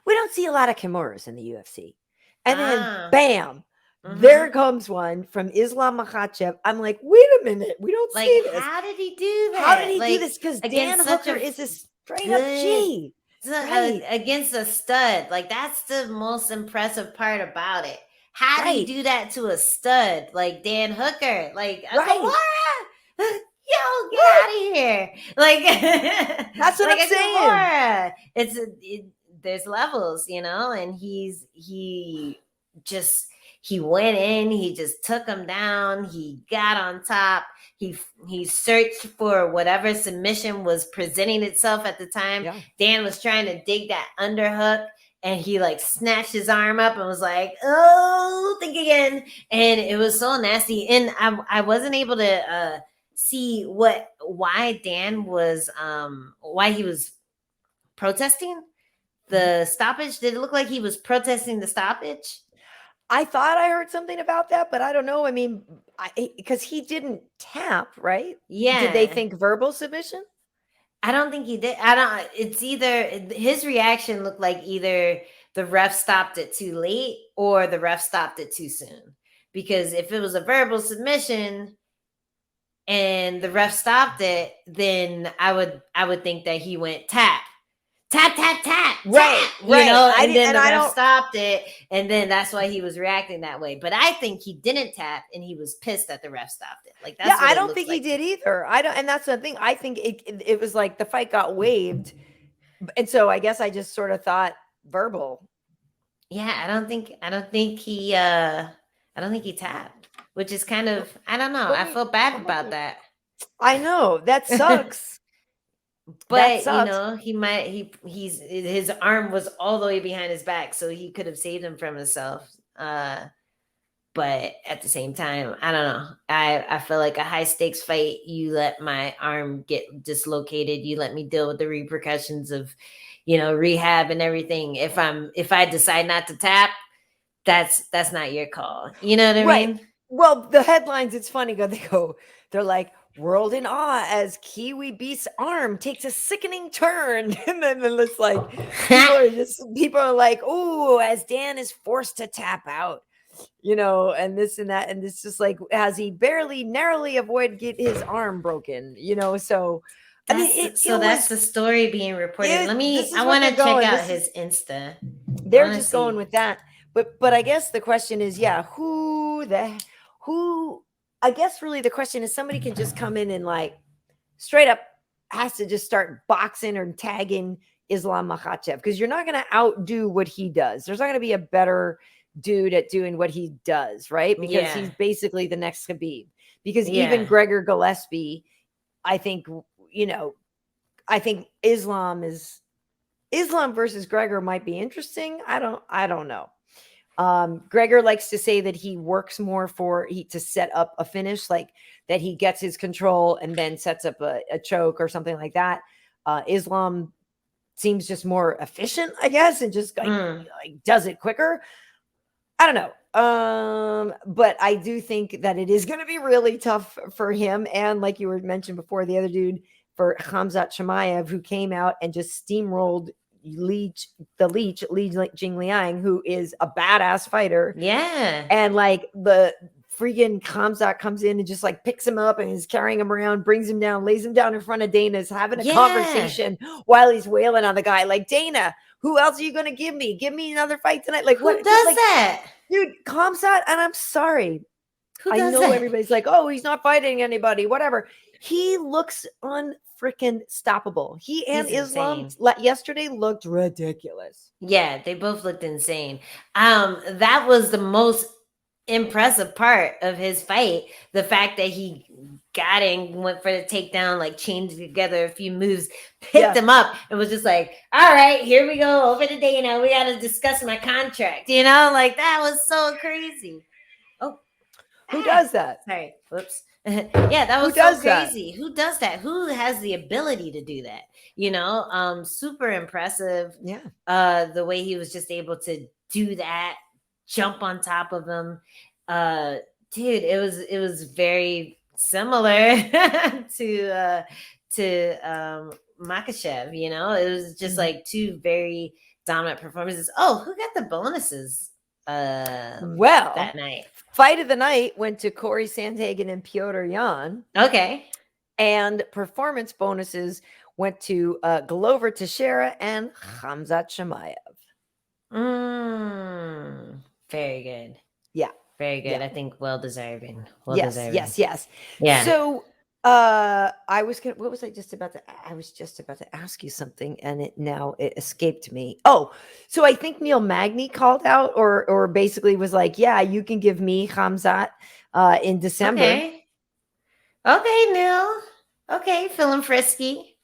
We don't see a lot of Kimuras in the UFC. And then bam, there comes one from Islam Makhachev. I'm like, wait a minute, we don't see this. How did he do that? How did he do this? Because Dan Hooker is a straight up G. Against a stud. Like, that's the most impressive part about it. How did he do that to a stud like Dan Hooker? Like, yo, get out of here. Like, That's what like I'm a saying. Kimura. There's levels, and he went in, he just took him down, he got on top, he searched for whatever submission was presenting itself at the time. Yeah. Dan was trying to dig that underhook, and he like snatched his arm up and was like, oh, think again. And it was so nasty. And I wasn't able to see why Dan was why he was protesting the stoppage. Did it look like he was protesting the stoppage? I thought I heard something about that, but I don't know. I mean, because he didn't tap, right? Yeah. Did they think verbal submission? I don't think he did. It's either his reaction looked like either the ref stopped it too late or the ref stopped it too soon. Because if it was a verbal submission and the ref stopped it, then I would think that he went tap. Tap, tap, tap, right, tap, and then the I ref stopped it, and then that's why he was reacting that way. But I think he didn't tap, and he was pissed that the ref stopped it. Like that's I don't think he did either. I don't, and that's the thing. I think it was like the fight got waived, and so I guess I just sort of thought verbal. Yeah, I don't think he tapped, which is kind of, I don't know. I feel bad about that. I know that sucks. But his arm was all the way behind his back, so he could have saved him from himself. But at the same time, I don't know. I feel like a high stakes fight, you let my arm get dislocated, you let me deal with the repercussions of, rehab and everything. If I decide not to tap, that's not your call. You know what I mean? Well, the headlines, it's funny. They're like, world in awe as Kiwi Beast's arm takes a sickening turn. And then it's like, people are like, oh, as Dan is forced to tap out, and this and that. And it's just like, as he narrowly avoided get his arm broken, so. That's the story being reported. I want to check out his Insta. They're just going with that. But I guess the question is, I guess really the question is, somebody can just come in and like straight up has to just start boxing or tagging Islam Makhachev, because you're not going to outdo what he does. There's not going to be a better dude at doing what he does, right? Because he's basically the next Khabib. Because even Gregor Gillespie, I think Islam versus Gregor might be interesting. I don't know. Gregor likes to say that he works more to set up a finish, like that he gets his control and then sets up a choke or something like that. Islam seems just more efficient, I guess, and just like does it quicker. I don't know. But I do think that it is going to be really tough for him. And like you were mentioned before, the other dude, for Khamzat Chimaev, who came out and just steamrolled Li Jingliang, who is a badass fighter. Yeah. And like the freaking Khamzat comes in and just like picks him up and is carrying him around, brings him down, lays him down in front of Dana, is having a conversation while he's wailing on the guy. Like, Dana, who else are you going to give me? Give me another fight tonight. Like, who does that? Dude, Khamzat, and I'm sorry. I know everybody's like, oh, he's not fighting anybody, whatever. He looks unfreaking stoppable. He and Islam yesterday looked ridiculous. Yeah, they both looked insane. That was the most impressive part of his fight. The fact that he got in, went for the takedown, like chained together a few moves, picked him up, and was just like, all right, here we go. Over the day, we got to discuss my contract. Like that was so crazy. Oh, who does that? Sorry, whoops. Yeah, that was so crazy. Who does that? Who has the ability to do that? Super impressive. Yeah. The way he was just able to do that, jump on top of him. Dude, it was very similar to Makhachev, it was just like two very dominant performances. Oh, who got the bonuses that night? Fight of the night went to Cory Sandhagen and Petr Yan. Okay. And performance bonuses went to Glover Teixeira and Khamzat Chimaev. Very good. Yeah. Very good. Yeah. I think well deserving. Yes. Yeah. So What was I just about to? I was just about to ask you something, and it escaped me. Oh, so I think Neil Magny called out, or basically was like, "Yeah, you can give me Khamzat in December." Okay, Neil. Okay, feeling frisky.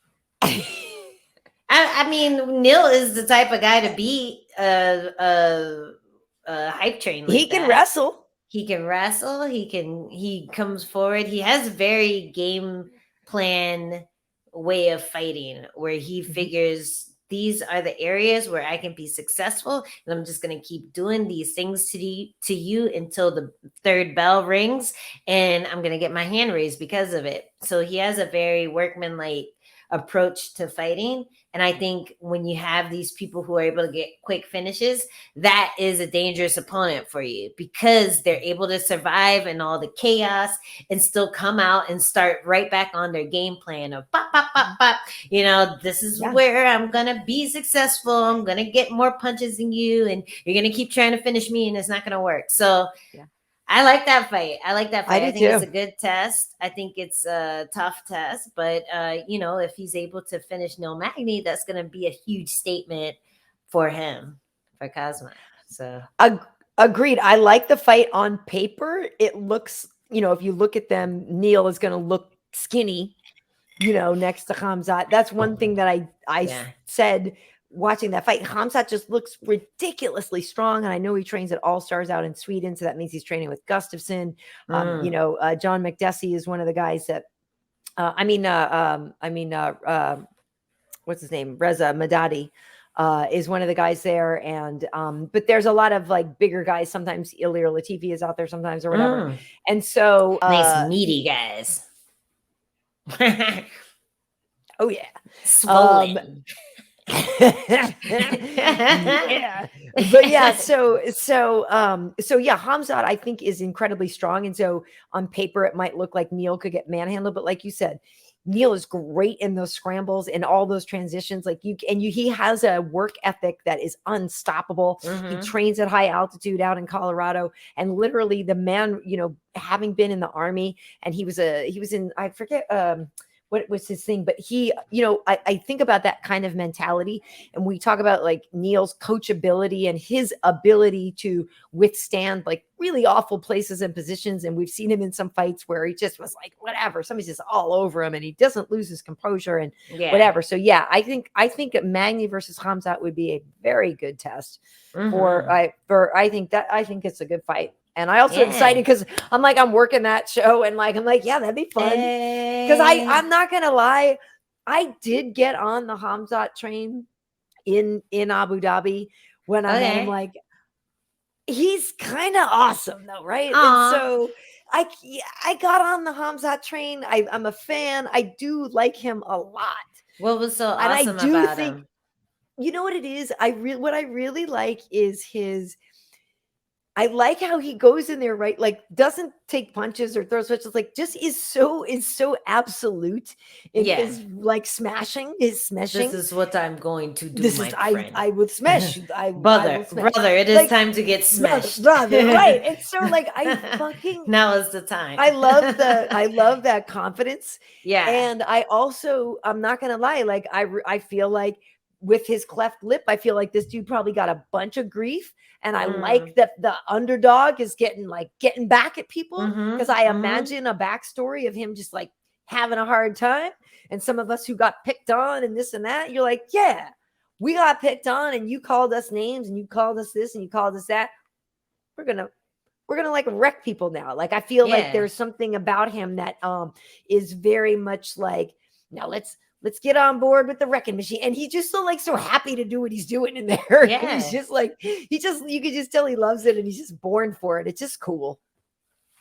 I mean, Neil is the type of guy to be a hype train like He can that. wrestle. He can wrestle. He comes forward. He has a very game plan way of fighting where he figures these are the areas where I can be successful, and I'm just going to keep doing these things to you until the third bell rings, and I'm going to get my hand raised because of it. So he has a very workmanlike approach to fighting. And I think when you have these people who are able to get quick finishes, that is a dangerous opponent for you because they're able to survive in all the chaos and still come out and start right back on their game plan of pop, pop, pop, pop. This is where I'm going to be successful. I'm going to get more punches than you, and you're going to keep trying to finish me, and it's not going to work. So I like that fight. I think it's a good test. I think it's a tough test, but if he's able to finish Neil Magny, that's going to be a huge statement for him, for Khamzat. So agreed. I like the fight on paper. It looks, if you look at them, Neil is going to look skinny, next to Khamzat. That's one thing that I said watching that fight. Khamzat just looks ridiculously strong, and I know he trains at All Stars out in Sweden, so that means he's training with Gustafsson. John McDessie is one of the guys that what's his name, Reza Madadi is one of the guys there, and but there's a lot of like bigger guys. Sometimes Ilir Latifi is out there sometimes or whatever, and so nice meaty guys. Oh yeah, swollen. Yeah, but so Khamzat I think is incredibly strong, and so on paper it might look like Neil could get manhandled, but like you said, Neil is great in those scrambles and all those transitions. He has a work ethic that is unstoppable. He trains at high altitude out in Colorado, and literally the man, having been in the Army, and he was in, I forget what was his thing, but he, I think about that kind of mentality, and we talk about like Neil's coachability and his ability to withstand like really awful places and positions. And we've seen him in some fights where he just was like, whatever, somebody's just all over him, and he doesn't lose his composure and whatever. So I think Magny versus Khamzat would be a very good test I think it's a good fight. And I also excited because I'm working that show, and I'm like, yeah, that'd be fun. Because I'm not gonna lie, I did get on the Khamzat train in Abu Dhabi when I'm like, he's kind of awesome though, right? And so I got on the Khamzat train. I'm a fan. I do like him a lot. What was so awesome about him? You know what it is? What I really like is I like how he goes in there, right? Like doesn't take punches or throw switches, like just is so absolute in his like smashing, his smashing. This is what I'm going to do, friend. I would smash. Brother, it is time to get smashed. Brother, right. And so I fucking now is the time. I love that confidence. Yeah. And I also, I'm not gonna lie, like I feel like with his cleft lip, I feel like this dude probably got a bunch of grief. And I like that the underdog is getting back at people, because I imagine a backstory of him just like having a hard time. And some of us who got picked on and this and that, you're like, yeah, we got picked on, and you called us names, and you called us this, and you called us that. We're gonna like wreck people now. Like I feel like there's something about him that is very much like, now let's get on board with the wrecking machine. And he's just so happy to do what he's doing in there. Yeah. And he's just you could just tell he loves it, and he's just born for it. It's just cool.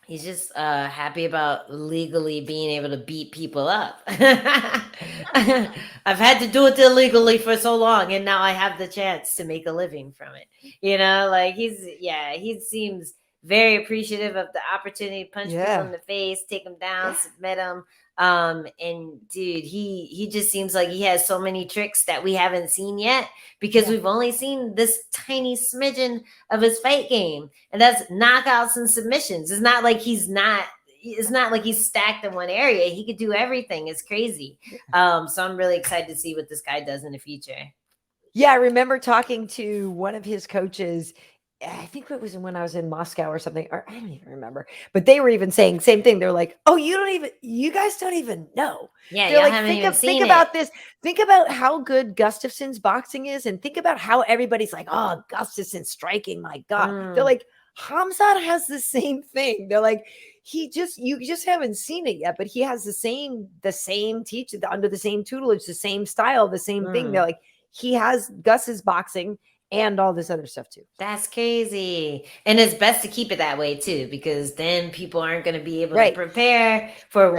He's just happy about legally being able to beat people up. I've had to do it illegally for so long, and now I have the chance to make a living from it. He seems very appreciative of the opportunity to punch people in the face, take them down, submit them. And dude, he just seems like he has so many tricks that we haven't seen yet, because we've only seen this tiny smidgen of his fight game, and that's knockouts and submissions. It's not like he's not it's not like he's stacked in one area. He could do everything. It's crazy. So I'm really excited to see what this guy does in the future. Yeah, I remember talking to one of his coaches. I think it was when I was in Moscow or something, or I don't even remember. But they were even saying same thing. They're like, "Oh, you guys don't even know." Yeah, they're y'all like, haven't even seen think it. about this. Think about how good Gustafson's boxing is, and think about how everybody's like, "Oh, Gustafson's striking, my God." They're like, Khamzat has the same thing. They're like, you just haven't seen it yet, but he has the same teacher under the same tutelage, the same style, the same thing. They're like, he has Gus's boxing and all this other stuff too. That's crazy. And it's best to keep it that way too, because then people aren't going to be able to prepare for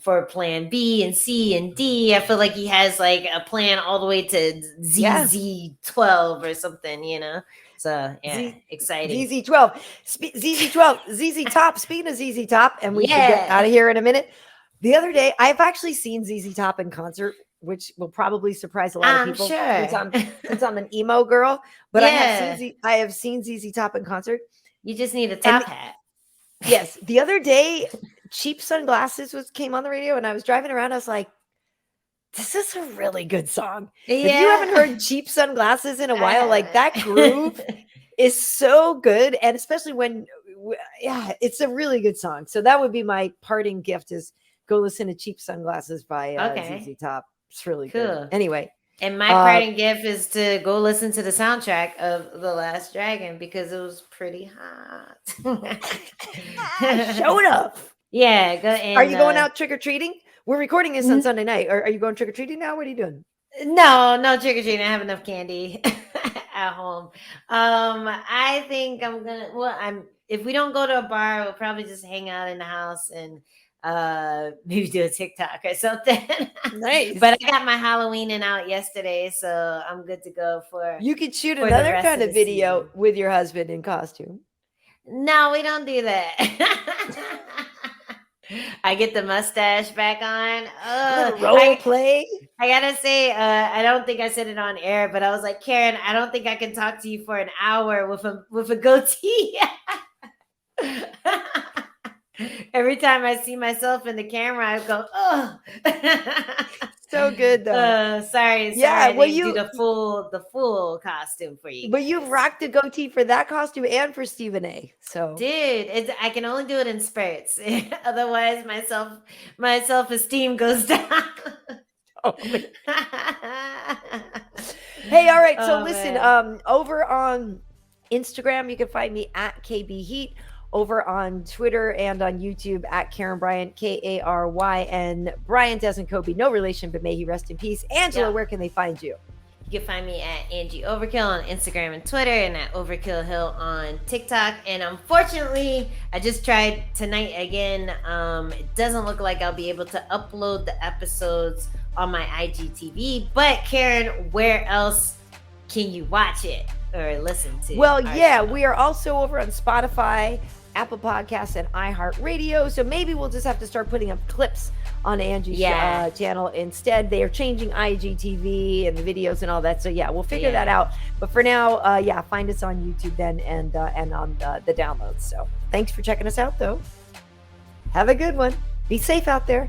for plan B and C and D. I feel like he has like a plan all the way to ZZ12 or something, you know? So yeah, exciting. ZZ12, ZZ Top. Speaking of ZZ Top, and we should get out of here in a minute. The other day, I've actually seen ZZ Top in concert, which will probably surprise a lot of people. Sure. Since I'm an emo girl, but I have seen ZZ Top in concert. You just need a top hat. Yes. The other day, Cheap Sunglasses came on the radio, and I was driving around. I was like, this is a really good song. Yeah. If you haven't heard Cheap Sunglasses in a while, like that groove is so good. And especially when, it's a really good song. So that would be my parting gift, is go listen to Cheap Sunglasses by ZZ Top. It's really good. Anyway. And my parting gift is to go listen to the soundtrack of The Last Dragon, because it was pretty hot. Showed up. Yeah. Go. And, are you going out trick-or-treating? We're recording this on Sunday night. Are you going trick-or-treating now? What are you doing? No trick-or-treating. I have enough candy at home. I think I'm gonna. If we don't go to a bar, we'll probably just hang out in the house and maybe do a TikTok or something. Nice. But I got my Halloweening out yesterday, so I'm good to go for. You could shoot another kind of video with your husband in costume. No, we don't do that. I get the mustache back on. Role play. I gotta say, I don't think I said it on air, but I was like, Karyn, I don't think I can talk to you for an hour with a goatee. Every time I see myself in the camera, I go, oh. So good though. Sorry. Yeah, well, you do the full costume for you. But you've rocked a goatee for that costume and for Stephen A. So, dude, I can only do it in spurts. Otherwise, my self-esteem goes down. Hey, all right. So listen, over on Instagram, you can find me at KB Heat. Over on Twitter and on YouTube at Karyn Bryant, Karyn. Bryant as in Kobe, no relation, but may he rest in peace. Angela, where can they find you? You can find me at Angie Overkill on Instagram and Twitter, and at Overkill Hill on TikTok. And unfortunately, I just tried tonight again. It doesn't look like I'll be able to upload the episodes on my IGTV. But Karyn, where else can you watch it or listen to? Well, we are also over on Spotify, Apple Podcasts, and iHeartRadio. So maybe we'll just have to start putting up clips on Angie's channel instead. They are changing IGTV and the videos and all that. So we'll figure that out. But for now, find us on YouTube then and on the downloads. So thanks for checking us out, though. Have a good one. Be safe out there.